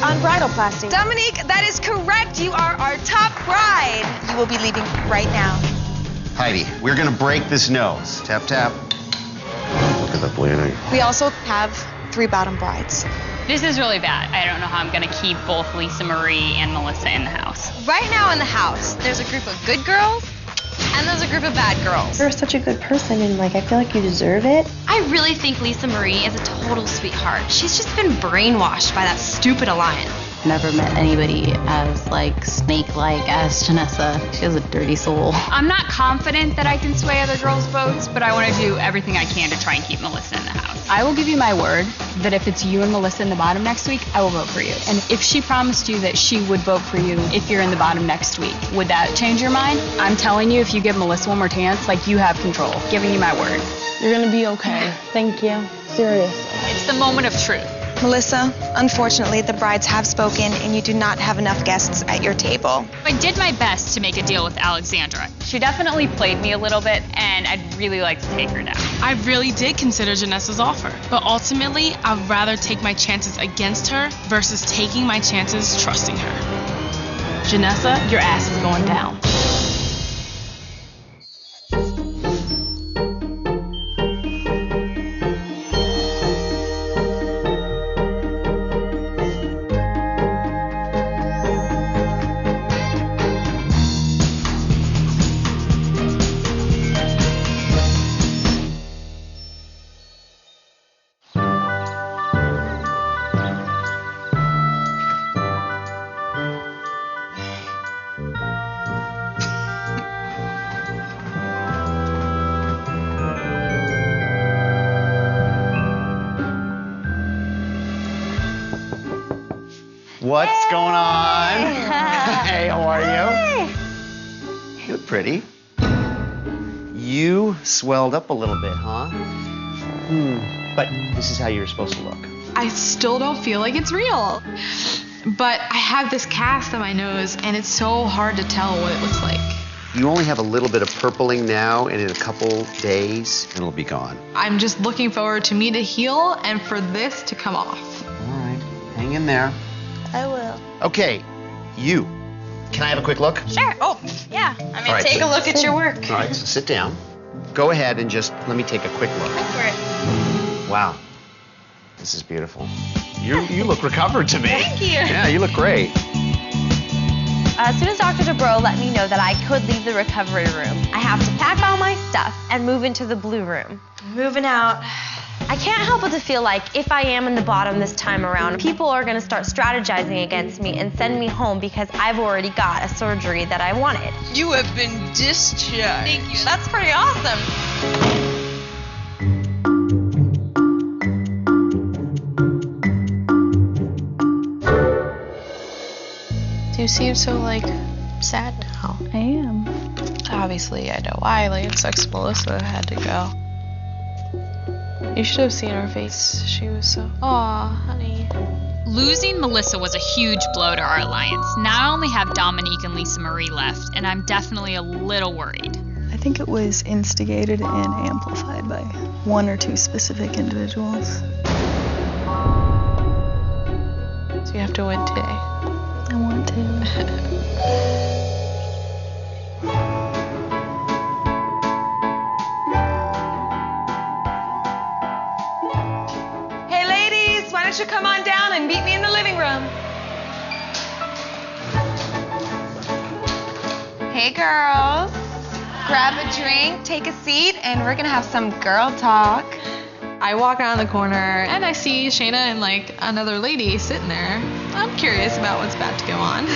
on Bridalplasty. Dominique, that is correct. You are our top bride. You will be leaving right now. Heidi, we're gonna break this nose. Tap, tap. Look at the planning. We also have 3 bottom brides. This is really bad. I don't know how I'm gonna keep both Lisa Marie and Melissa in the house. Right now in the house, there's a group of good girls and there's a group of bad girls. You're such a good person, and I feel like you deserve it. I really think Lisa Marie is a total sweetheart. She's just been brainwashed by that stupid alliance. Never met anybody as snake-like as Janessa. She has a dirty soul. I'm not confident that I can sway other girls' votes, but I want to do everything I can to try and keep Melissa in the house. I will give you my word that if it's you and Melissa in the bottom next week, I will vote for you. And if she promised you that she would vote for you if you're in the bottom next week, would that change your mind? I'm telling you, if you give Melissa one more chance, you have control. Giving you my word. You're gonna be okay. Thank you. Seriously. It's the moment of truth. Melissa, unfortunately, the brides have spoken and you do not have enough guests at your table. I did my best to make a deal with Alexandra. She definitely played me a little bit, and I'd really like to take her down. I really did consider Janessa's offer, but ultimately, I'd rather take my chances against her versus taking my chances trusting her. Janessa, your ass is going down. What's going on? Hey, how are you? You look pretty. You swelled up a little bit, huh? But this is how you're supposed to look. I still don't feel like it's real. But I have this cast on my nose, and it's so hard to tell what it looks like. You only have a little bit of purpling now, and in a couple days, it'll be gone. I'm just looking forward to me to heal and for this to come off. All right, hang in there. I will. Okay, you. Can I have a quick look? Sure. Oh, yeah. All right, take a look at your work. All right, so sit down. Go ahead and just let me take a quick look. Go for it. Wow, this is beautiful. You look recovered to me. Thank you. Yeah, you look great. As soon as Dr. DeBro let me know that I could leave the recovery room, I have to pack all my stuff and move into the blue room. Moving out. I can't help but to feel like if I am in the bottom this time around, people are going to start strategizing against me and send me home because I've already got a surgery that I wanted. You have been discharged. Thank you. That's pretty awesome. You seem so, sad now. I am. Obviously, I know why. It sucks Melissa had to go. You should have seen her face. She was so, aw, honey. Losing Melissa was a huge blow to our alliance. Now I only have Dominique and Lisa Marie left, and I'm definitely a little worried. I think it was instigated and amplified by 1 or 2 specific individuals. So you have to win today. I want to. Hey ladies, why don't you come on down and meet me in the living room? Hey girls, grab a drink, take a seat, and we're gonna have some girl talk. I walk around the corner and I see Shayna and another lady sitting there. I'm curious about what's about to go on.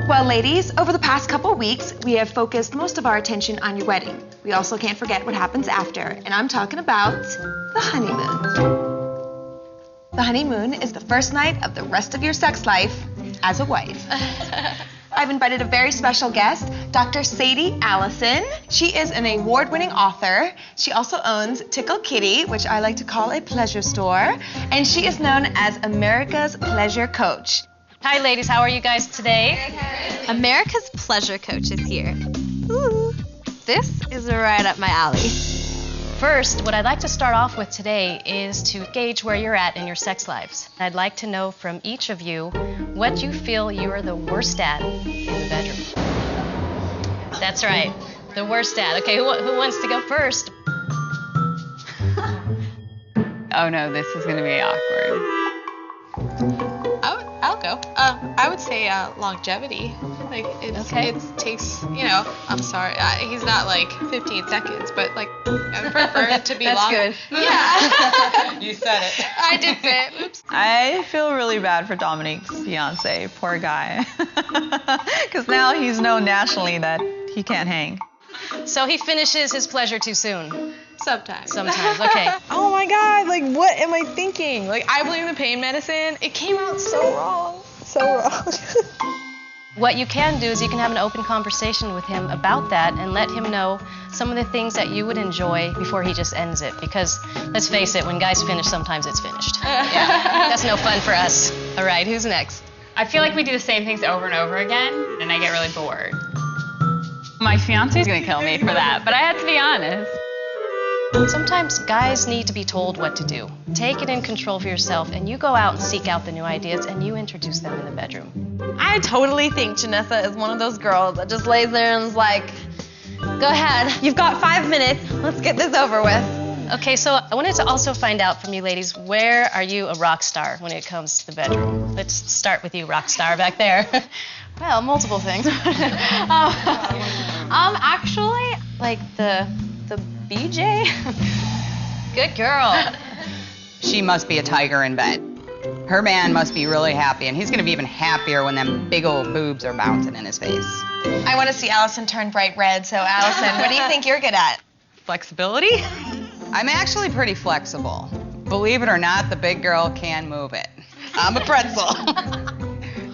Well, ladies, over the past couple weeks, we have focused most of our attention on your wedding. We also can't forget what happens after, and I'm talking about the honeymoon. The honeymoon is the first night of the rest of your sex life as a wife. I've invited a very special guest, Dr. Sadie Allison. She is an award-winning author. She also owns Tickle Kitty, which I like to call a pleasure store, and she is known as America's Pleasure Coach. Hi, ladies. How are you guys today? America's Pleasure Coach is here. Ooh, this is right up my alley. First, what I'd like to start off with today is to gauge where you're at in your sex lives. I'd like to know from each of you what you feel you are the worst at in the bedroom. That's right, the worst at. Okay, who wants to go first? Oh no, this is gonna be awkward. I'll go. I would say longevity. Like it takes, I'm sorry, he's not like 15 seconds, but like I would prefer it to be long. That's good. Yeah. You said it. I did say it. Oops. I feel really bad for Dominique's fiance, poor guy. Because now he's known nationally that he can't hang. So he finishes his pleasure too soon. Sometimes. Okay. Oh my God, like what am I thinking? Like I blame the pain medicine. It came out so wrong. So wrong. What you can do is you can have an open conversation with him about that and let him know some of the things that you would enjoy before he just ends it. Because let's face it, when guys finish, sometimes it's finished. Yeah. That's no fun for us. All right, who's next? I feel like we do the same things over and over again, and I get really bored. My fiance's gonna kill me for that, but I have to be honest. Sometimes guys need to be told what to do. Take it in control for yourself, and you go out and seek out the new ideas, and you introduce them in the bedroom. I totally think Janessa is one of those girls that just lays there and is like, go ahead, you've got 5 minutes, let's get this over with. Okay, so I wanted to also find out from you ladies, where are you a rock star when it comes to the bedroom? Let's start with you, rock star back there. Well, multiple things. Actually, like the BJ. Good girl. She must be a tiger in bed. Her man must be really happy, and he's gonna be even happier when them big old boobs are bouncing in his face. I want to see Allison turn bright red, so Allison, what do you think you're good at? Flexibility? I'm actually pretty flexible. Believe it or not, the big girl can move it. I'm a pretzel.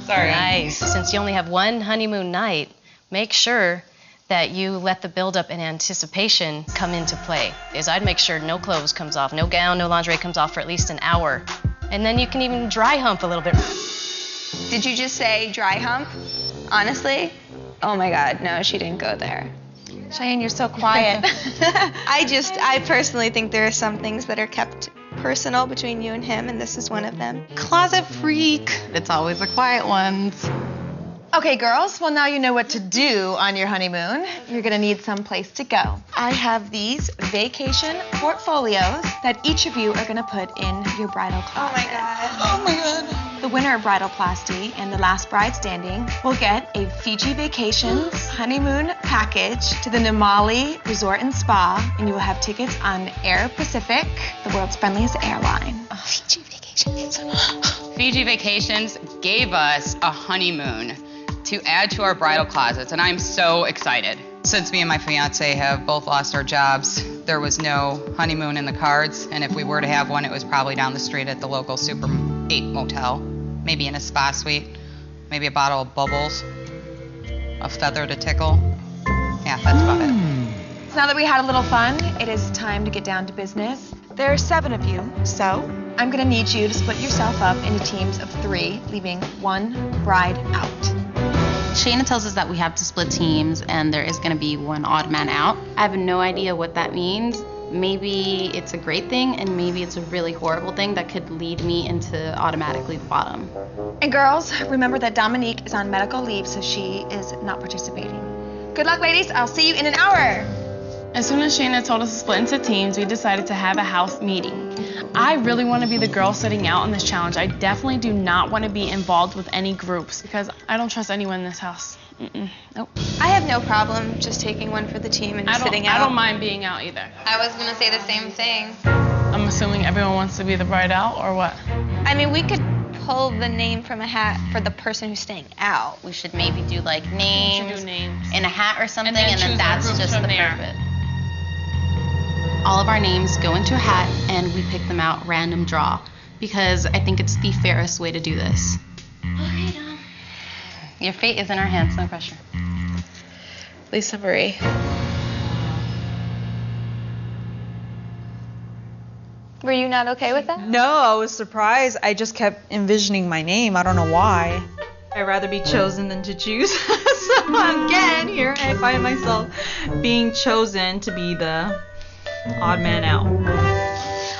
Sorry. Nice. Since you only have one honeymoon night, make sure that you let the buildup and anticipation come into play. Is I'd make sure no clothes comes off, no gown, no lingerie comes off for at least an hour. And then you can even dry hump a little bit. Did you just say dry hump? Honestly? Oh my God, no, she didn't go there. Cheyenne, you're so quiet. I personally think there are some things that are kept personal between you and him, and this is one of them. Closet freak. It's always the quiet ones. Okay, girls, well, now you know what to do on your honeymoon. You're gonna need some place to go. I have these vacation portfolios that each of you are gonna put in your bridal closet. Oh my God. The winner of Bridalplasty and the last bride standing will get a Fiji Vacations honeymoon package to the Namali Resort and Spa, and you will have tickets on Air Pacific, the world's friendliest airline. Oh, Fiji Vacations. Fiji Vacations gave us a honeymoon to add to our bridal closets, and I'm so excited. Since me and my fiance have both lost our jobs, there was no honeymoon in the cards, and if we were to have one, it was probably down the street at the local Super 8 motel, maybe in a spa suite, maybe a bottle of bubbles, a feather to tickle. Yeah, that's about it. So now that we had a little fun, it is time to get down to business. There are 7 of you, so I'm gonna need you to split yourself up into teams of 3, leaving one bride out. Shayna tells us that we have to split teams and there is going to be one odd man out. I have no idea what that means. Maybe it's a great thing and maybe it's a really horrible thing that could lead me into automatically the bottom. And girls, remember that Dominique is on medical leave, so she is not participating. Good luck, ladies. I'll see you in an hour. As soon as Shayna told us to split into teams, we decided to have a house meeting. I really want to be the girl sitting out on this challenge. I definitely do not want to be involved with any groups because I don't trust anyone in this house. Nope. I have no problem just taking one for the team and sitting out. I don't mind being out either. I was gonna say the same thing. I'm assuming everyone wants to be the bride out, or what? I mean, we could pull the name from a hat for the person who's staying out. We should maybe do like names, We should do names. in a hat or something, And then and then choose that's our groups just from the there. perfect. All of our names go into a hat and we pick them out random draw because I think it's the fairest way to do this. Okay, Dom. Your fate is in our hands, no pressure. Lisa Marie. Were you not okay with that? No, I was surprised. I just kept envisioning my name. I don't know why. I'd rather be chosen than to choose. So again, here I find myself being chosen to be the odd man out.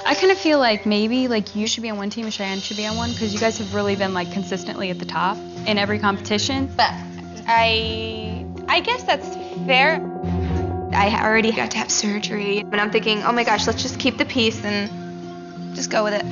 I kind of feel like maybe like you should be on one team and Cheyenne should be on one because you guys have really been like consistently at the top in every competition. But I guess that's fair. I already got to have surgery, and I'm thinking, oh my gosh, let's just keep the peace and just go with it.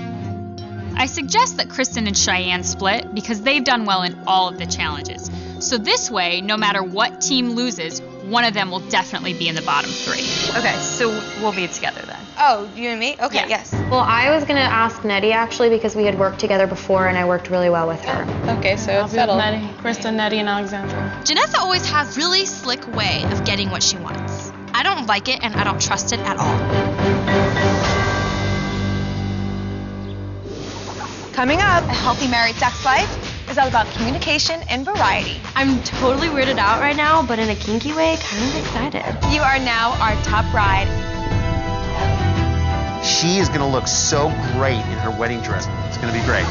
I suggest that Kristen and Cheyenne split because they've done well in all of the challenges. So this way, no matter what team loses, one of them will definitely be in the bottom 3. Okay, so we'll be together then. Oh, you and me? Okay, yes. Well, I was gonna ask Nettie actually because we had worked together before and I worked really well with her. Okay, so I'll it's be with settled. Nettie, Kristen, Nettie, and Alexandra. Janessa always has really slick way of getting what she wants. I don't like it and I don't trust it at all. Coming up, A Healthy Married Sex Life is all about communication and variety. I'm totally weirded out right now, but in a kinky way, kind of excited. You are now our top bride. She is gonna look so great in her wedding dress. It's gonna be great.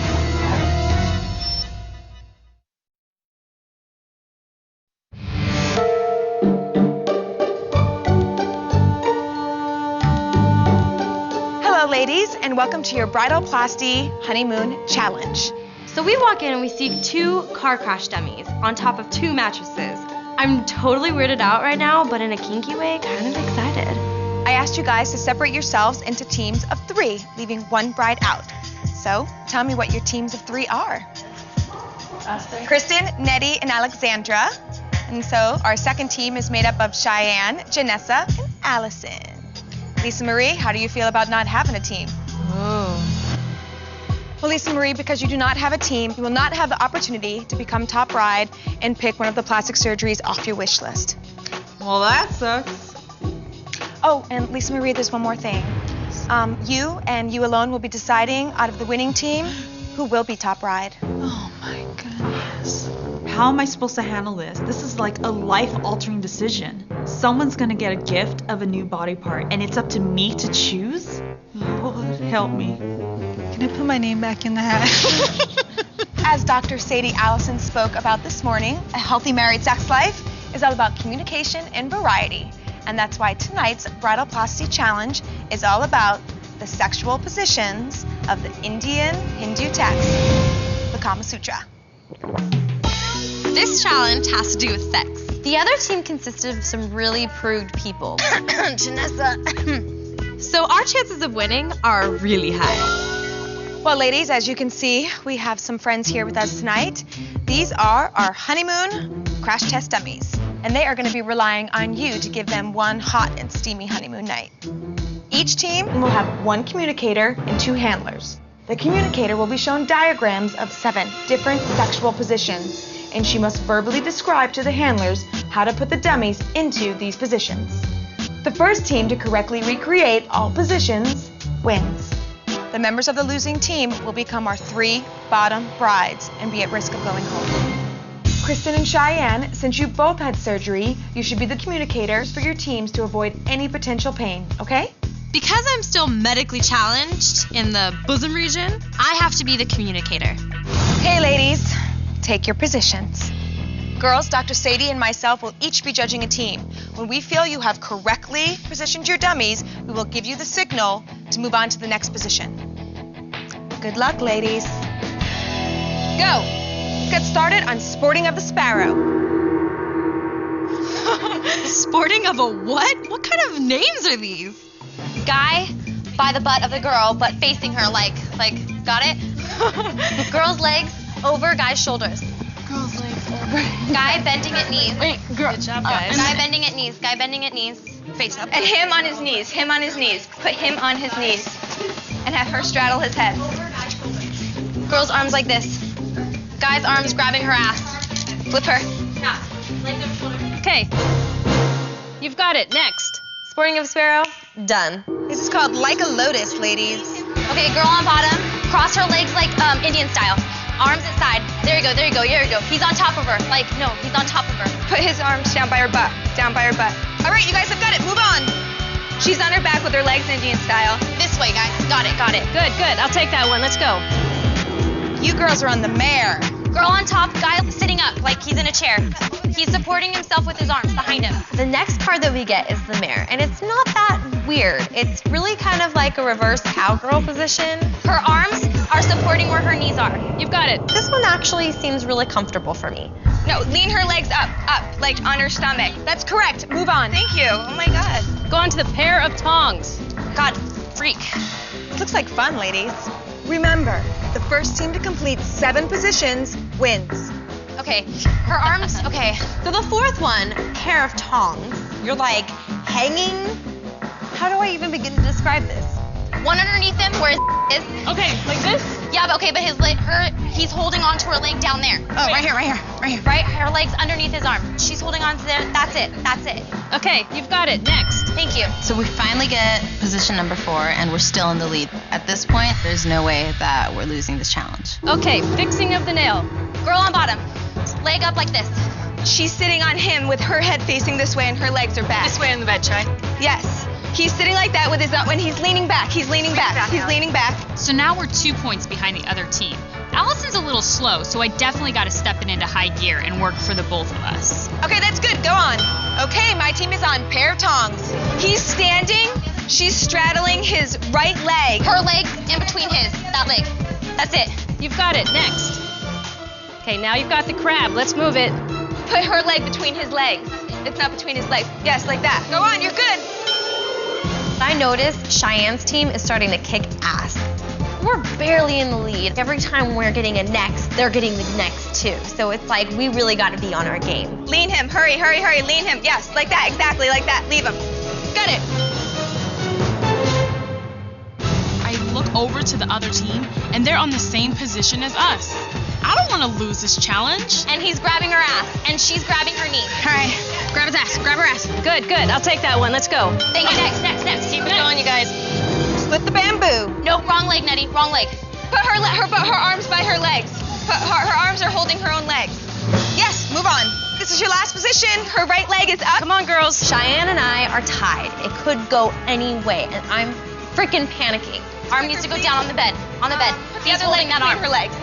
Hello, ladies, and welcome to your Bridalplasty Honeymoon Challenge. So we walk in and we see 2 car crash dummies on top of 2 mattresses. I'm totally weirded out right now, but in a kinky way, kind of excited. I asked you guys to separate yourselves into teams of 3, leaving one bride out. So, tell me what your teams of 3 are. Kristen, Nettie, and Alexandra. And so, our second team is made up of Cheyenne, Janessa, and Allison. Lisa Marie, how do you feel about not having a team? Well, Lisa Marie, because you do not have a team, you will not have the opportunity to become top bride and pick one of the plastic surgeries off your wish list. Well, that sucks. Oh, and Lisa Marie, there's one more thing. You and you alone will be deciding out of the winning team who will be top bride. Oh my goodness. How am I supposed to handle this? This is like a life-altering decision. Someone's gonna get a gift of a new body part, and it's up to me to choose? Lord, help me. Can I put my name back in the hat? As Dr. Sadie Allison spoke about this morning, A Healthy Married Sex Life is all about communication and variety. And that's why tonight's Bridalplasty Challenge is all about the sexual positions of the Indian Hindu text, the Kama Sutra. This challenge has to do with sex. The other team consisted of some really prude people. Janessa. So our chances of winning are really high. Well, ladies, as you can see, we have some friends here with us tonight. These are our honeymoon crash test dummies, and they are going to be relying on you to give them one hot and steamy honeymoon night. Each team will have 1 communicator and 2 handlers. The communicator will be shown diagrams of 7 different sexual positions, and she must verbally describe to the handlers how to put the dummies into these positions. The first team to correctly recreate all positions wins. The members of the losing team will become our 3 bottom brides and be at risk of going home. Kristen and Cheyenne, since you both had surgery, you should be the communicators for your teams to avoid any potential pain, okay? Because I'm still medically challenged in the bosom region, I have to be the communicator. Okay, ladies, take your positions. Girls, Dr. Sadie and myself will each be judging a team. When we feel you have correctly positioned your dummies, we will give you the signal to move on to the next position. Good luck, ladies. Go! Let's get started on Sporting of the Sparrow. Sporting of a what? What kind of names are these? Guy by the butt of the girl, but facing her like, got it? Girl's legs over guy's shoulders. Girl's legs over. Guy bending at knees. Wait, girl. Good job, guys. Guy bending at knees. Guy bending at knees. Face up. And him on his knees, him on his knees. Put him on his knees. And have her straddle his head. Girl's arms like this. Guy's arms grabbing her ass. Flip her. Okay. You've got it. Next. Sporting of Sparrow. Done. This is called Like a Lotus, ladies. Okay, girl on bottom. Cross her legs like Indian style. Arms inside. There you go, there you go, there you go. He's on top of her. Like, no, he's on top of her. Put his arms down by her butt. Down by her butt. All right, you guys have got it. Move on. She's on her back with her legs Indian style. This way, guys. Got it, got it. Good, good. I'll take that one. Let's go. You girls are on the mare. Girl on top, guy sitting up like he's in a chair. He's supporting himself with his arms behind him. The next card that we get is the mare, and it's not that weird. It's really kind of like a reverse cowgirl position. Her arms are supporting where her knees are. You've got it. This one actually seems really comfortable for me. No, lean her legs up, like on her stomach. That's correct. Move on. Thank you. Oh my God. Go on to the pair of tongs. God, freak. This looks like fun, ladies. Remember, the first team to complete 7 positions wins. Okay, her arms, okay. So the fourth one, pair of tongs. You're like hanging. How do I even begin to describe this? One underneath him where his is. Okay, like this? Yeah, but okay, but he's holding on to her leg down there. Oh, right here. Right? Her leg's underneath his arm. She's holding on to there. That's it. Okay, you've got it. Next. Thank you. So we finally get position number 4, and we're still in the lead. At this point, there's no way that we're losing this challenge. Okay, fixing of the nail. Girl on bottom. Leg up like this. She's sitting on him with her head facing this way and her legs are back. This way on the bed, Chai. Yes. He's sitting like that with his when he's leaning back. He's leaning back. So now we're 2 points behind the other team. Allison's a little slow, so I definitely got to step it into high gear and work for the both of us. Okay, that's good. Go on. Okay, my team is on pair of tongs. He's standing. She's straddling his right leg. Her leg in between his. That leg. That's it. You've got it. Next. Okay, now you've got the crab. Let's move it. Put her leg between his legs. It's not between his legs. Yes, like that. Go on, you're good. I noticed Cheyenne's team is starting to kick ass. We're barely in the lead. Every time we're getting a next, they're getting the next too. So it's like we really got to be on our game. Lean him. Hurry. Lean him. Yes, like that. Exactly like that. Leave him. Got it. I look over to the other team, and they're on the same position as us. I don't want to lose this challenge. And he's grabbing her ass, and she's grabbing her knee. All right, grab his ass. Grab her ass. Good. I'll take that one. Let's go. Thank you. Next. Keep it going, you guys. Split the bamboo. No, wrong leg, Nettie. Wrong leg. Put her arms by her legs. Her arms are holding her own legs. Yes, move on. This is your last position. Her right leg is up. Come on, girls. Cheyenne and I are tied. It could go any way, and I'm freaking panicking. Arm needs to go down on the bed. Put the He's other leg holding that between arm. her legs.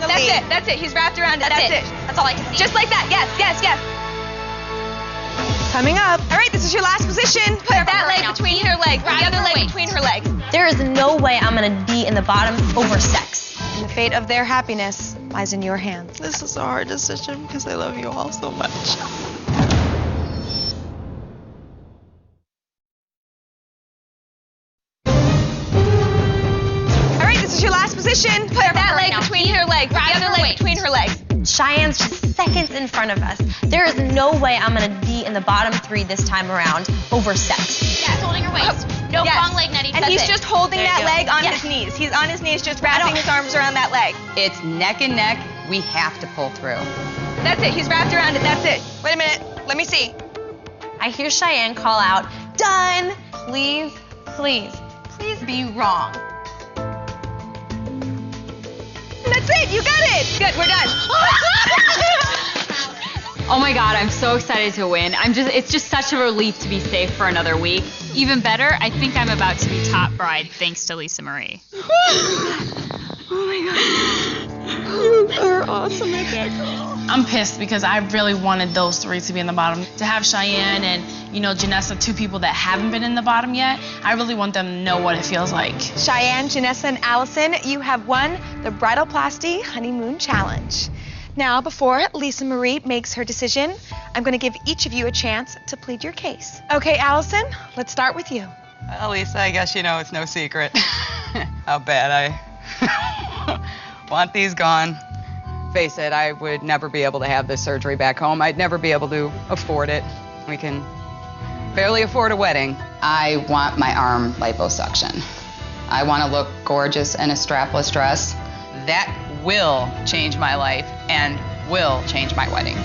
That's it. He's wrapped around it. That's it. That's all I can see. Just like that. Yes. Coming up. All right, this is your last position. Put that leg between her legs. The other leg between her legs. There is no way I'm gonna be in the bottom over sex. And the fate of their happiness lies in your hands. This is a hard decision because I love you all so much. All right, this is your last position. Put that leg between her legs. The other leg between her legs. Cheyenne's just seconds in front of us. There is no way I'm gonna be in the bottom 3 this time around over sex. She's holding her waist. No, Yes. wrong leg, Nettie. And he's just holding that leg on Yes. his knees. He's on his knees, just wrapping his arms around that leg. It's neck and neck. We have to pull through. That's it. He's wrapped around it. That's it. Wait a minute. Let me see. I hear Cheyenne call out, "Done! Please be wrong." That's it. You got it. Good. We're done. Oh my God, I'm so excited to win. It's just such a relief to be safe for another week. Even better, I think I'm about to be top bride thanks to Lisa Marie. I'm pissed because I really wanted those 3 to be in the bottom. To have Cheyenne and, Janessa, 2 people that haven't been in the bottom yet, I really want them to know what it feels like. Cheyenne, Janessa, and Allison, you have won the Bridalplasty Honeymoon Challenge. Now, before Lisa Marie makes her decision, I'm going to give each of you a chance to plead your case. Okay, Allison, let's start with you. Well, Lisa, I guess it's no secret how bad I want these gone. Face it, I would never be able to have this surgery back home. I'd never be able to afford it. We can barely afford a wedding. I want my arm liposuction. I want to look gorgeous in a strapless dress. That will change my life and will change my wedding.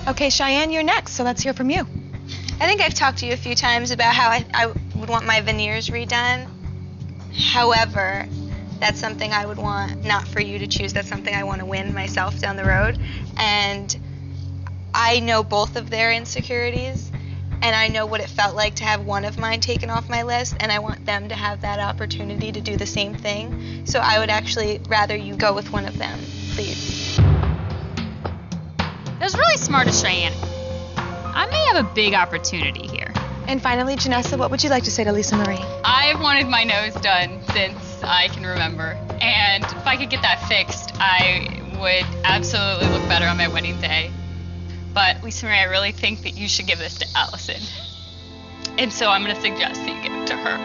Okay, Cheyenne, you're next, so let's hear from you. I think I've talked to you a few times about how I would want my veneers redone. However, that's something I would want not for you to choose. That's something I want to win myself down the road. And I know both of their insecurities, and I know what it felt like to have one of mine taken off my list, and I want them to have that opportunity to do the same thing. So I would actually rather you go with one of them, please. That was really smart of Cheyenne. I may have a big opportunity here. And finally, Janessa, what would you like to say to Lisa Marie? I've wanted my nose done since I can remember. And if I could get that fixed, I would absolutely look better on my wedding day. But Lisa Marie, I really think that you should give this to Allison. And so I'm going to suggest that you give it to her.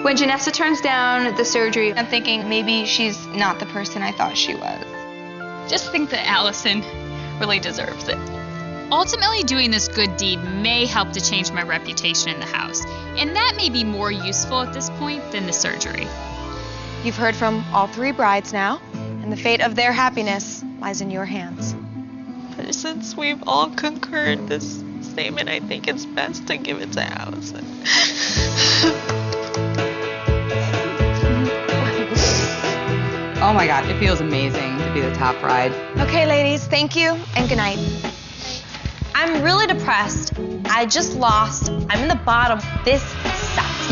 When Janessa turns down the surgery, I'm thinking maybe she's not the person I thought she was. Just think that Allison really deserves it. Ultimately, doing this good deed may help to change my reputation in the house. And that may be more useful at this point than the surgery. You've heard from all 3 brides now, and the fate of their happiness lies in your hands. But since we've all concurred this statement, I think it's best to give it to Allison. Oh my God, it feels amazing to be the top bride. Okay, ladies, thank you and good night. I'm really depressed. I just lost. I'm in the bottom. This sucks.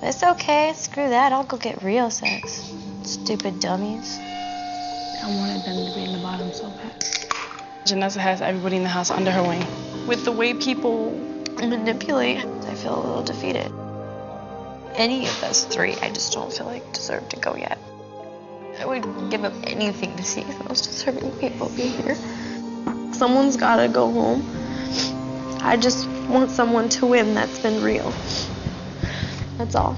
It's okay. Screw that. I'll go get real sex. Stupid dummies. I wanted them to be in the bottom so bad. Janessa has everybody in the house under her wing. With the way people manipulate, I feel a little defeated. Any of those 3, I just don't feel like deserve to go yet. I would give up anything to see the most deserving people be here. Someone's gotta go home. I just want someone to win that's been real. That's all.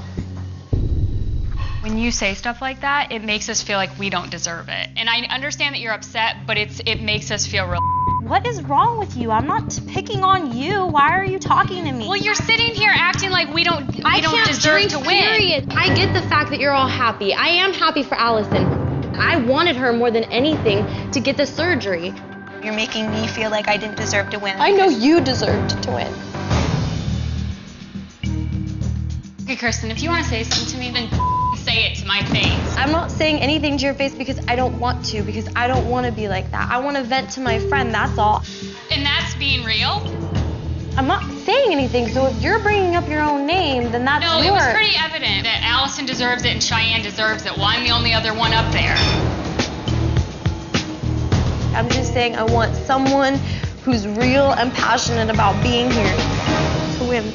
When you say stuff like that, it makes us feel like we don't deserve it. And I understand that you're upset, but it makes us feel real. What is wrong with you? I'm not picking on you. Why are you talking to me? Well, you're sitting here acting like we don't deserve to win. Period. I get the fact that you're all happy. I am happy for Allison. I wanted her more than anything to get the surgery. You're making me feel like I didn't deserve to win. I know you deserved to win. Okay, Kirsten, if you want to say something to me, then say it to my face. I'm not saying anything to your face because I don't want to, because I don't want to be like that. I want to vent to my friend, that's all. And that's being real? I'm not saying anything, so if you're bringing up your own name, then that's yours. No, it was pretty evident that Allison deserves it and Cheyenne deserves it. Well, I'm the only other one up there. I'm just saying I want someone who's real and passionate about being here to win.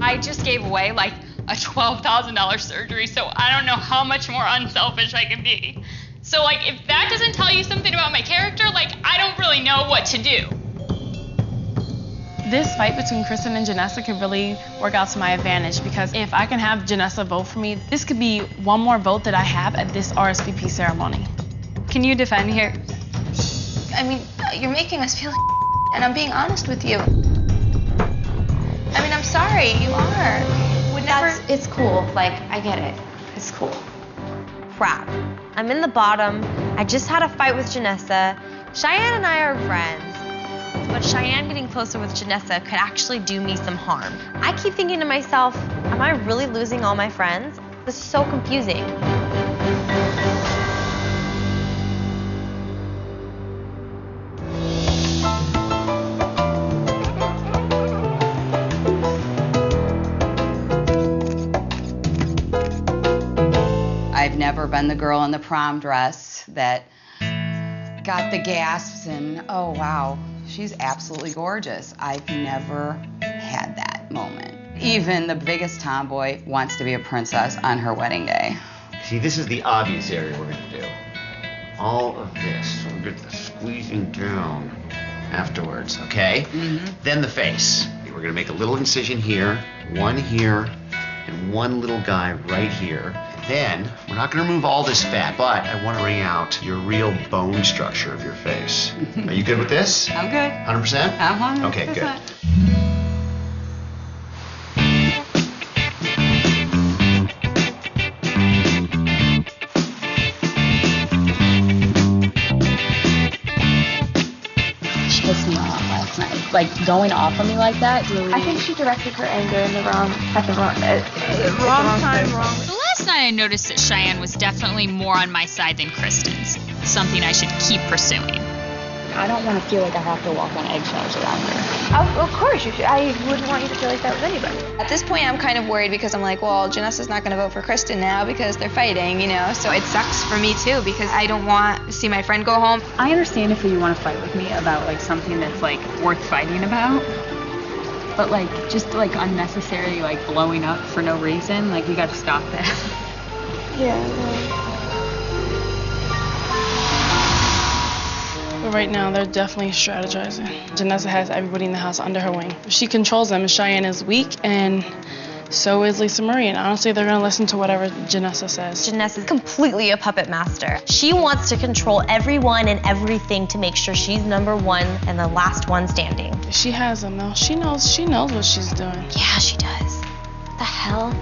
I just gave away like a $12,000 surgery, so I don't know how much more unselfish I can be. So like, if that doesn't tell you something about my character, like, I don't really know what to do. This fight between Kristen and Janessa could really work out to my advantage, because if I can have Janessa vote for me, this could be one more vote that I have at this RSVP ceremony. Can you defend here? I mean, you're making us feel like and I'm being honest with you. I mean, I'm sorry, you are. It's cool, like, I get it. It's cool. Crap. I'm in the bottom. I just had a fight with Janessa. Cheyenne and I are friends. But Cheyenne getting closer with Janessa could actually do me some harm. I keep thinking to myself, am I really losing all my friends? This is so confusing. I've never been the girl in the prom dress that got the gasps and, oh wow, she's absolutely gorgeous. I've never had that moment. Even the biggest tomboy wants to be a princess on her wedding day. See, this is the obvious area we're gonna do. All of this, we'll get the squeezing down afterwards, okay? Then the face. We're gonna make a little incision here, one here, and one little guy right here. Then, we're not gonna remove all this fat, but I wanna bring out your real bone structure of your face. Are you good with this? I'm good. 100%? I'm 100%. Okay, good. She pissed me off last night. Like, going off on me like that. Really... I think she directed her anger in the wrong time. So last night I noticed that Cheyenne was definitely more on my side than Kristen's. Something I should keep pursuing. I don't want to feel like I have to walk on eggshells around her. Of course you should. I wouldn't want you to feel like that with anybody. At this point, I'm kind of worried because I'm like, well, Janessa's not going to vote for Kristen now because they're fighting, you know? So it sucks for me, too, because I don't want to see my friend go home. I understand if you want to fight with me about, like, something that's, like, worth fighting about. But, like, just, like, unnecessarily, like, blowing up for no reason, like, we got to stop that. Yeah, But right now, they're definitely strategizing. Janessa has everybody in the house under her wing. She controls them. Cheyenne is weak, and so is Lisa Marie. And honestly, they're going to listen to whatever Janessa says. Janessa's completely a puppet master. She wants to control everyone and everything to make sure she's number one and the last one standing. She has them, though. She knows what she's doing. Yeah, she does. What the hell?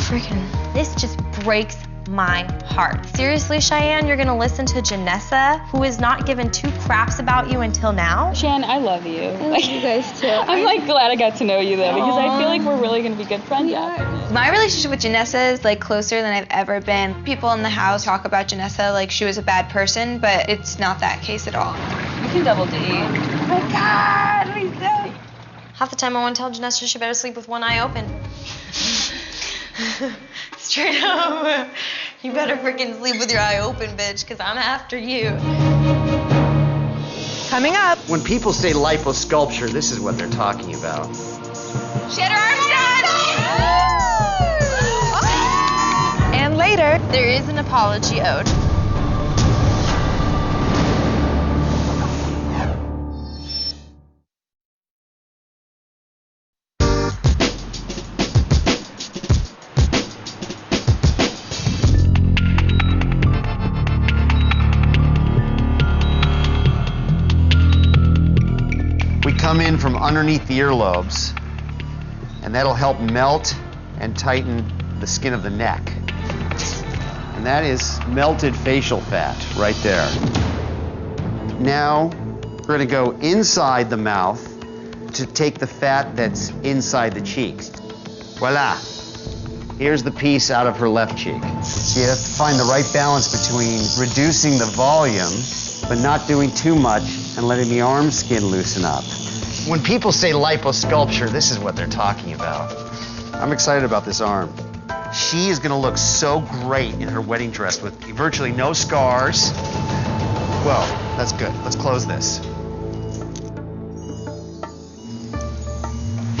Freaking. This just breaks my heart. Seriously, Cheyenne, you're gonna listen to Janessa, who has not given two craps about you until now? Cheyenne, I love you. I love you guys too. I'm like glad I got to know you though, because I feel like we're really gonna be good friends after. My relationship with Janessa is like closer than I've ever been. People in the house talk about Janessa like she was a bad person, but it's not that case at all. We can double date. Oh my God, please don't. Half the time I want to tell Janessa she better sleep with one eye open. Straight up. You better freaking sleep with your eye open, bitch, because I'm after you. Coming up. When people say liposculpture, this is what they're talking about. She had her arms done! And later, there is an apology owed. Come in from underneath the earlobes, and that'll help melt and tighten the skin of the neck. And that is melted facial fat right there. Now, we're gonna go inside the mouth to take the fat that's inside the cheeks. Voila. Here's the piece out of her left cheek. So you have to find the right balance between reducing the volume, but not doing too much and letting the arm skin loosen up. When people say liposculpture, this is what they're talking about. I'm excited about this arm. She is gonna look so great in her wedding dress with virtually no scars. Well, that's good. Let's close this.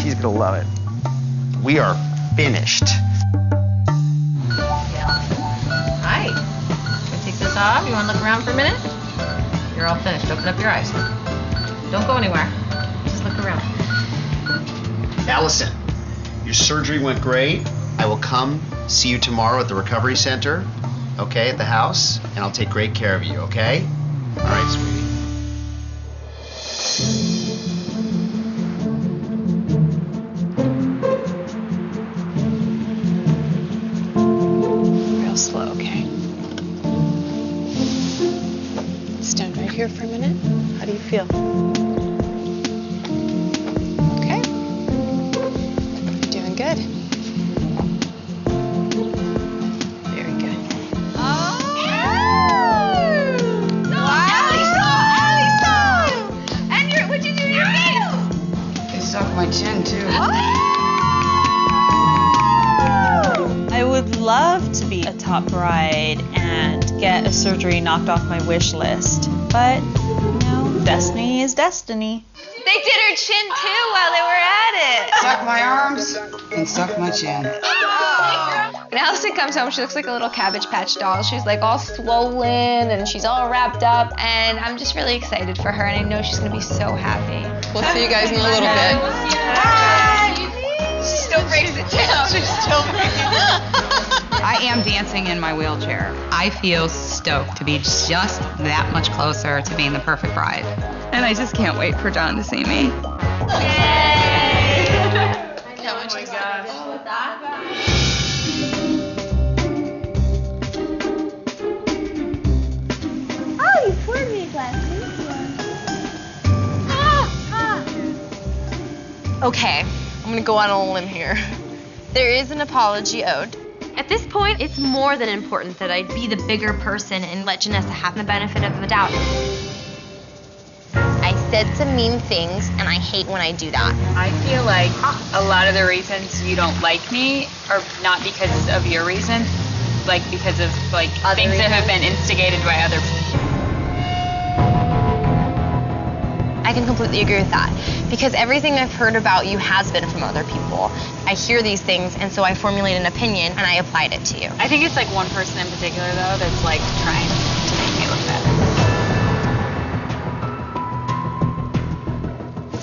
She's gonna love it. We are finished. Hi. Can I take this off? You wanna look around for a minute? You're all finished. Open up your eyes. Don't go anywhere. Look around. Allison, your surgery went great. I will come see you tomorrow at the recovery center, okay, at the house, and I'll take great care of you, okay? All right, sweetie. Real slow, okay? Stand right here for a minute. How do you feel? Good. Very good. Oh! Allison! And what'd you do to your face? It sucked my chin, too. I would love to be a top bride and get a surgery knocked off my wish list, but, you know, destiny is destiny. They did her chin too while they were at it. Suck my arms and suck my chin. When Allison comes home, she looks like a little Cabbage Patch doll. She's like all swollen and she's all wrapped up, and I'm just really excited for her, and I know she's gonna be so happy. We'll see you guys in a little bit. Bye. She still breaks it down. She still breaks it down. I am dancing in my wheelchair. I feel stoked to be just that much closer to being the perfect bride. And I just can't wait for John to see me. Yay! Oh my gosh. Oh, you poured me a glass. Okay, I'm gonna go on a limb here. There is an apology owed. At this point, it's more than important that I be the bigger person and let Janessa have the benefit of the doubt. said some mean things, and I hate when I do that. I feel like a lot of the reasons you don't like me are not because of your reasons, like because of like Other things that have reasons? been instigated by other people. I can completely agree with that, because everything I've heard about you has been from other people. I hear these things, and so I formulate an opinion, and I applied it to you. I think it's like one person in particular though that's like trying to make me look better.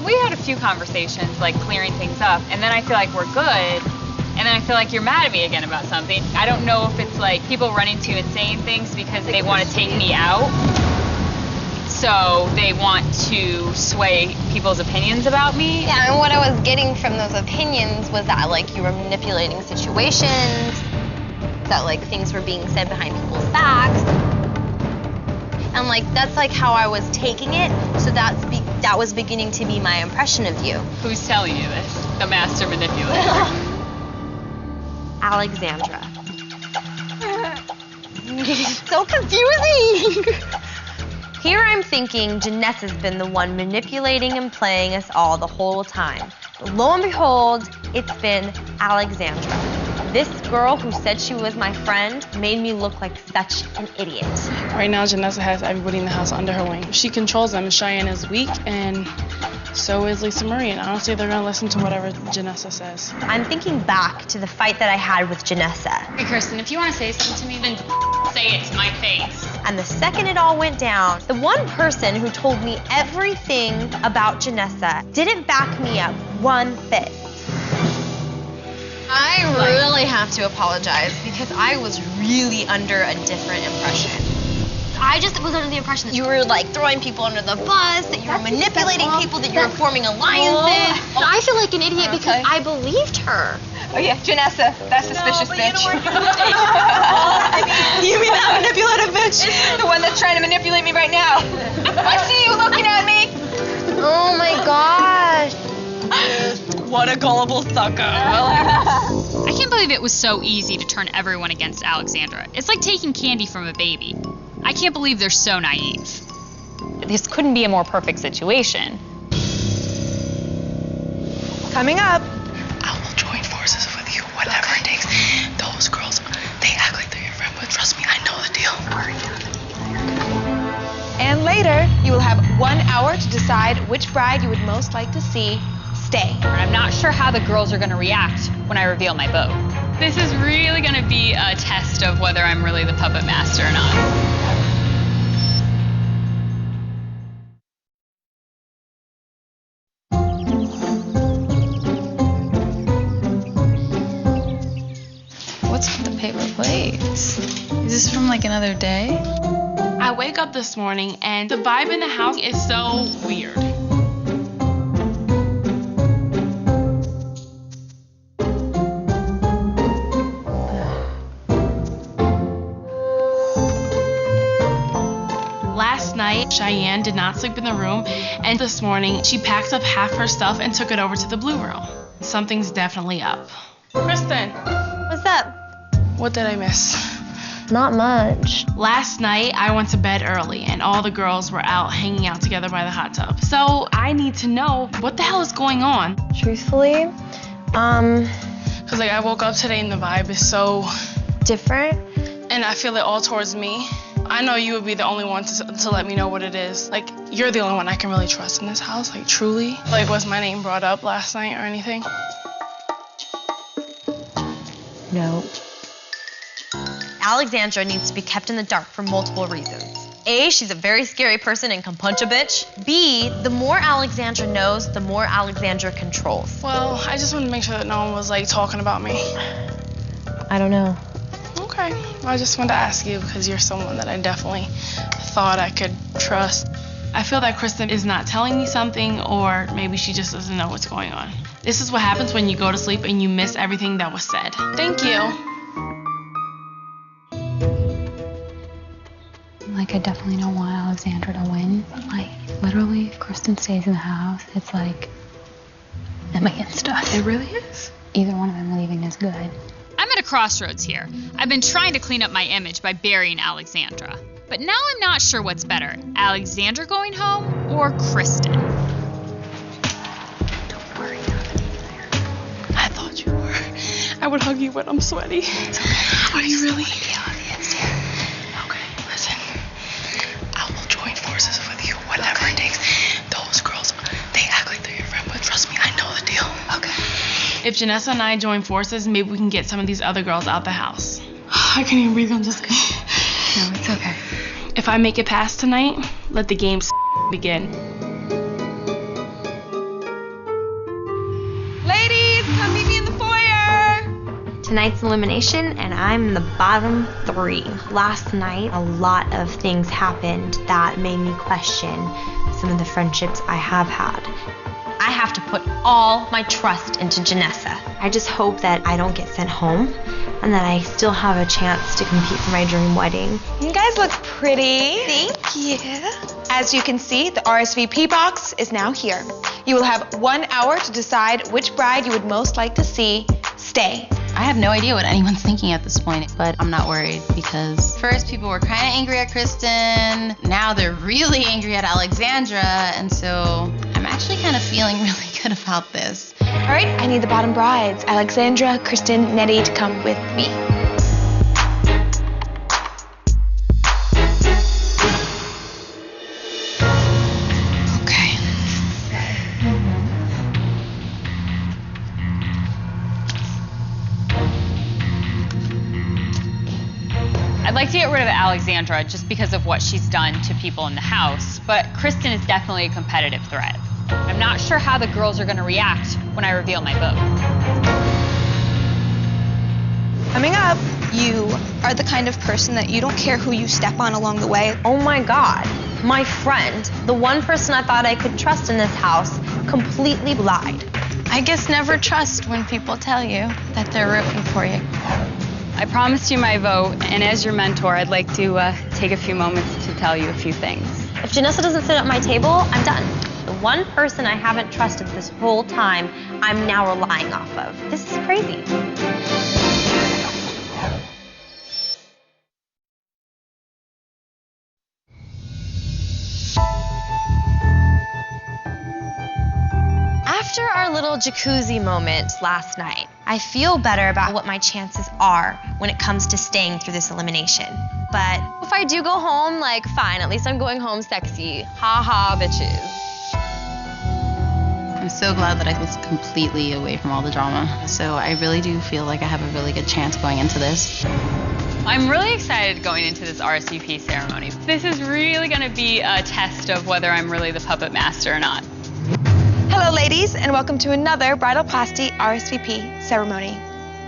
We had a few conversations like clearing things up, and then I feel like we're good, and then I feel like you're mad at me again about something. I don't know if it's like people running to and saying things because they want to take me out. So they want to sway people's opinions about me. Yeah, and what I was getting from those opinions was that, like, you were manipulating situations, that, like, things were being said behind people's backs. And, like, that's, like, how I was taking it, so that was beginning to be my impression of you. Who's telling you this? The master manipulator. Alexandra. So confusing! Here I'm thinking Janessa's been the one manipulating and playing us all the whole time. But lo and behold, it's been Alexandra. This girl who said she was my friend made me look like such an idiot. Right now, Janessa has everybody in the house under her wing. She controls them. Cheyenne is weak, and so is Lisa Marie, and honestly, they're gonna listen to whatever Janessa says. I'm thinking back to the fight that I had with Janessa. Hey, Kristen, if you want to say something to me, then say it to my face. And the second it all went down, the one person who told me everything about Janessa didn't back me up one bit. I really have to apologize because I was really under a different impression. I just was under the impression that you were like throwing people under the bus, that you were manipulating people, that you were forming alliances. I feel like an idiot because I believed her. Oh yeah, Janessa, that suspicious bitch. You mean that manipulative bitch? The one that's trying to manipulate me right now. I see you looking at me. Oh my gosh. What a gullible sucker. I can't believe it was so easy to turn everyone against Alexandra. It's like taking candy from a baby. I can't believe they're so naive. This couldn't be a more perfect situation. Coming up. I will join forces with you, whatever it takes. Those girls, they act like they're your friend, but trust me, I know the deal. And later, you will have 1 hour to decide which bride you would most like to see stay. And I'm not sure how the girls are going to react when I reveal my vote. This is really going to be a test of whether I'm really the puppet master or not. What's with the paper plates? Is this from like another day? I wake up this morning and the vibe in the house is so weird. Last night, Cheyenne did not sleep in the room, and this morning, she packed up half her stuff and took it over to the blue room. Something's definitely up. Kristen, What's up? what did I miss? Not much. Last night, I went to bed early, and all the girls were out hanging out together by the hot tub. So I need to know what the hell is going on. Truthfully, Cause like I woke up today and the vibe is so different. And I feel it all towards me. I know you would be the only one to let me know what it is. Like, you're the only one I can really trust in this house, like, truly. Like, was my name brought up last night or anything? No. Alexandra needs to be kept in the dark for multiple reasons. A, she's a very scary person and can punch a bitch. B, the more Alexandra knows, the more Alexandra controls. Well, I just wanted to make sure that no one was, like, talking about me. I don't know. Okay. Well, I just wanted to ask you because you're someone that I definitely thought I could trust. I feel that Kristen is not telling me something, or maybe she just doesn't know what's going on. This is what happens when you go to sleep and you miss everything that was said. Thank you. Like, I definitely don't want Alexandra to win. Like, literally, if Kristen stays in the house, it's like them against us. It really is. Either one of them leaving is good. I'm at a crossroads here. I've been trying to clean up my image by burying Alexandra. But now I'm not sure what's better, Alexandra going home or Kristen. would hug you, but I'm sweaty. It's okay. Are you really? Okay, listen. I will join forces with you, whatever it takes. Those girls, they act like they're your friend, but trust me, I know the deal. Okay. If Janessa and I join forces, maybe we can get some of these other girls out the house. I can't even breathe, I'm just going. No, it's okay. If I make it past tonight, let the games begin. Ladies, come meet me in the foyer. Tonight's elimination, and I'm in the bottom 3. Last night, a lot of things happened that made me question some of the friendships I have had. I have to put all my trust into Janessa. I just hope that I don't get sent home and that I still have a chance to compete for my dream wedding. You guys look pretty. Thank you. As you can see, the RSVP box is now here. You will have 1 hour to decide which bride you would most like to see stay. I have no idea what anyone's thinking at this point, but I'm not worried because first people were kind of angry at Kristen, now they're really angry at Alexandra, and so I'm actually kind of feeling really good about this. All right, I need the bottom brides, Alexandra, Kristen, Nettie, to come with me. I'd like to get rid of Alexandra just because of what she's done to people in the house, but Kristen is definitely a competitive threat. I'm not sure how the girls are going to react when I reveal my vote. Coming up, you are the kind of person that you don't care who you step on along the way. Oh my God, my friend, the one person I thought I could trust in this house, completely lied. I guess never trust when people tell you that they're rooting for you. I promised you my vote, and as your mentor, I'd like to take a few moments to tell you a few things. If Janessa doesn't sit at my table, I'm done. The one person I haven't trusted this whole time, I'm now relying off of. This is crazy. After our little jacuzzi moment last night, I feel better about what my chances are when it comes to staying through this elimination. But if I do go home, like, fine, at least I'm going home sexy. Ha ha, bitches. I'm so glad that I was completely away from all the drama. So I really do feel like I have a really good chance going into this. I'm really excited going into this RSVP ceremony. This is really going to be a test of whether I'm really the puppet master or not. Hello, ladies, and welcome to another Bridalplasty RSVP ceremony.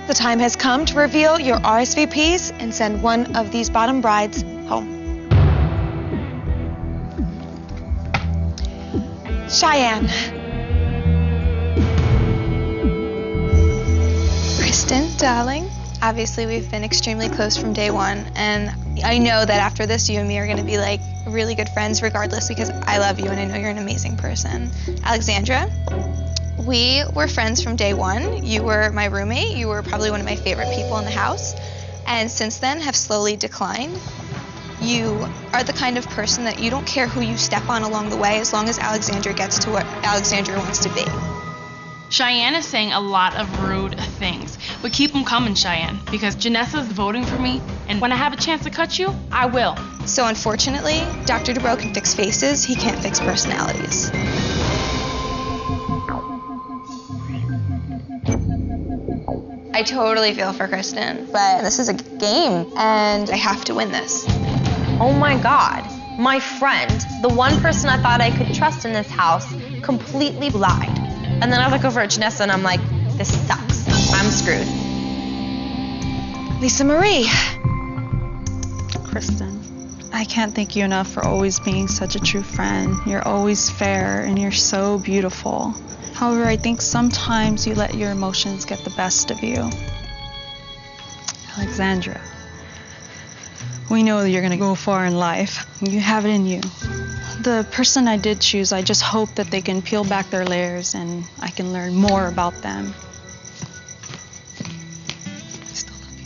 The time has come to reveal your RSVPs and send one of these bottom brides home. Cheyenne. Kristen, darling. Obviously, we've been extremely close from day one, and I know that after this, you and me are going to be like really good friends regardless because I love you and I know you're an amazing person. Alexandra, we were friends from day one. You were my roommate. You were probably one of my favorite people in the house, and since then have slowly declined. You are the kind of person that you don't care who you step on along the way as long as Alexandra gets to what Alexandra wants to be. Cheyenne is saying a lot of rude things, but keep them coming, Cheyenne, because Janessa's voting for me, and when I have a chance to cut you, I will. So unfortunately, Dr. Dubrow can fix faces, he can't fix personalities. I totally feel for Kristen, but this is a game, and I have to win this. Oh my God, my friend, the one person I thought I could trust in this house, completely lied. And then I look over at Janessa and I'm like, this sucks. I'm screwed. Lisa Marie. Kristen, I can't thank you enough for always being such a true friend. You're always fair and you're so beautiful. However, I think sometimes you let your emotions get the best of you. Alexandra, we know that you're going to go far in life. You have it in you. The person I did choose, I just hope that they can peel back their layers and I can learn more about them. I still love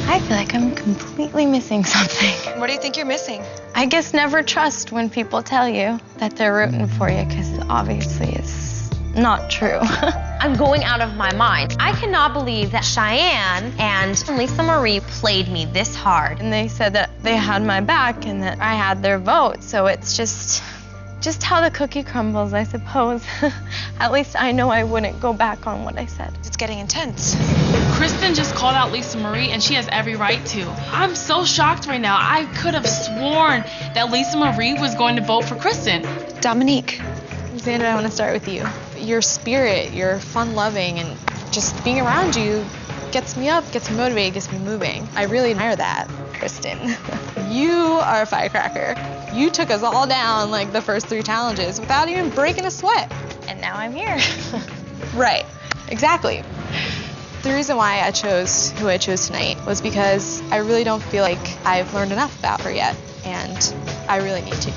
you. I feel like I'm completely missing something. What do you think you're missing? I guess never trust when people tell you that they're rooting for you, because obviously it's not true. I'm going out of my mind. I cannot believe that Cheyenne and Lisa Marie played me this hard. And they said that they had my back and that I had their vote. So it's just how the cookie crumbles, I suppose. At least I know I wouldn't go back on what I said. It's getting intense. Kristen just called out Lisa Marie, and she has every right to. I'm so shocked right now. I could have sworn that Lisa Marie was going to vote for Kristen. Dominique. Xander, I want to start with you. Your spirit, you're fun-loving, and just being around you gets me up, gets me motivated, gets me moving. I really admire that. Kristen. You are a firecracker. You took us all down like the first 3 challenges without even breaking a sweat. And now I'm here. Right, exactly. The reason why I chose who I chose tonight was because I really don't feel like I've learned enough about her yet, and I really need to.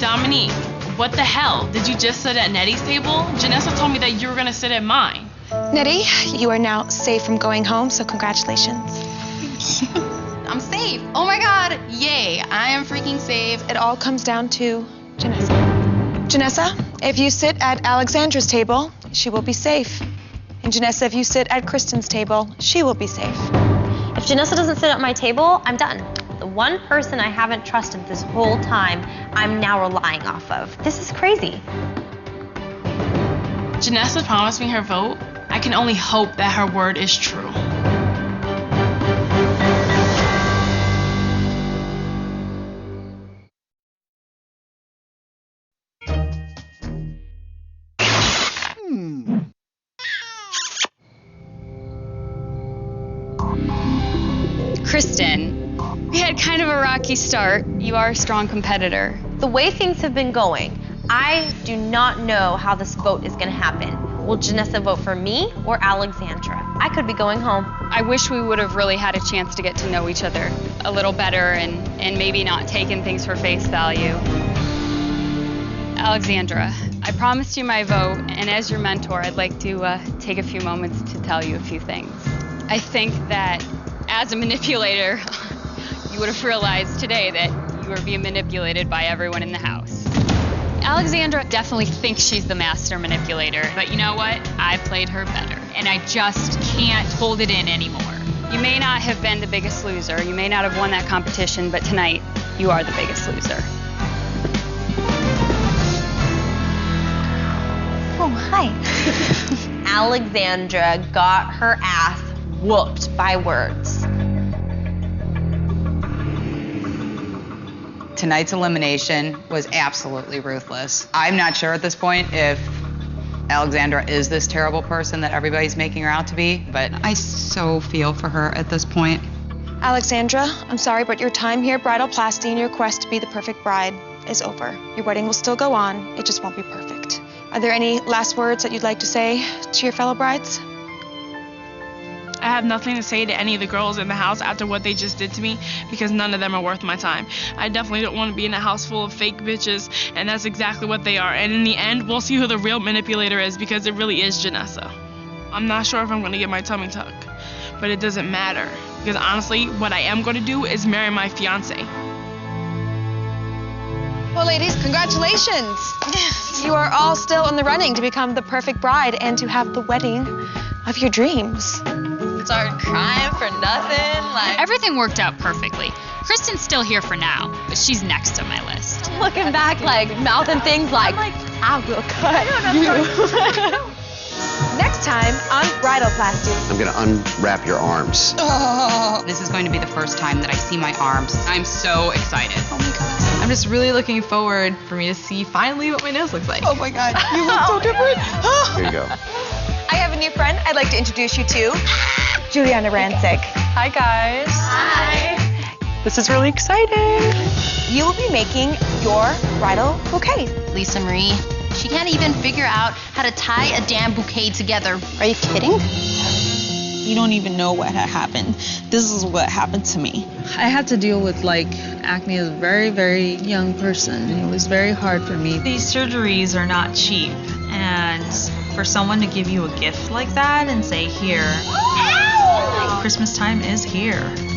Dominique, what the hell? Did you just sit at Nettie's table? Janessa told me that you were gonna sit at mine. Nettie, you are now safe from going home, so congratulations. I'm safe. Oh my God, yay, I am freaking safe. It all comes down to Janessa. Janessa, if you sit at Alexandra's table, she will be safe. And Janessa, if you sit at Kristen's table, she will be safe. If Janessa doesn't sit at my table, I'm done. The one person I haven't trusted this whole time, I'm now relying off of. This is crazy. Janessa promised me her vote. I can only hope that her word is true. Kristen, we had kind of a rocky start. You are a strong competitor. The way things have been going, I do not know how this vote is going to happen. Will Janessa vote for me or Alexandra? I could be going home. I wish we would have really had a chance to get to know each other a little better and maybe not taken things for face value. Alexandra, I promised you my vote, and as your mentor, I'd like to take a few moments to tell you a few things. I think that as a manipulator, you would have realized today that you were being manipulated by everyone in the house. Alexandra definitely thinks she's the master manipulator, but you know what? I played her better, and I just can't hold it in anymore. You may not have been the biggest loser, you may not have won that competition, but tonight, you are the biggest loser. Oh, hi. Alexandra got her ass whooped by words. Tonight's elimination was absolutely ruthless. I'm not sure at this point if Alexandra is this terrible person that everybody's making her out to be, but I so feel for her at this point. Alexandra, I'm sorry, but your time here at Bridalplasty and your quest to be the perfect bride is over. Your wedding will still go on, it just won't be perfect. Are there any last words that you'd like to say to your fellow brides? I have nothing to say to any of the girls in the house after what they just did to me, because none of them are worth my time. I definitely don't want to be in a house full of fake bitches, and that's exactly what they are. And in the end, we'll see who the real manipulator is, because it really is Janessa. I'm not sure if I'm going to get my tummy tuck, but it doesn't matter, because honestly, what I am going to do is marry my fiance. Well, ladies, congratulations. You are all still in the running to become the perfect bride and to have the wedding of your dreams. Started crying for nothing. Everything worked out perfectly. Kristen's still here for now, but she's next on my list. I'm looking back mouthing things like I will cut you. Next time on Bridalplasty. I'm gonna unwrap your arms. Oh. This is going to be the first time that I see my arms. I'm so excited. Oh my God. I'm just really looking forward for me to see finally what my nose looks like. Oh my God, you look so different. Here you go. I have a new friend I'd like to introduce you to. Juliana Rancic. Hi, guys. Hi. This is really exciting. You will be making your bridal bouquet. Lisa Marie, she can't even figure out how to tie a damn bouquet together. Are you kidding? You don't even know what had happened. This is what happened to me. I had to deal with acne as a very, very young person. It was very hard for me. These surgeries are not cheap, and And for someone to give you a gift like that and say, here, Christmas time is here.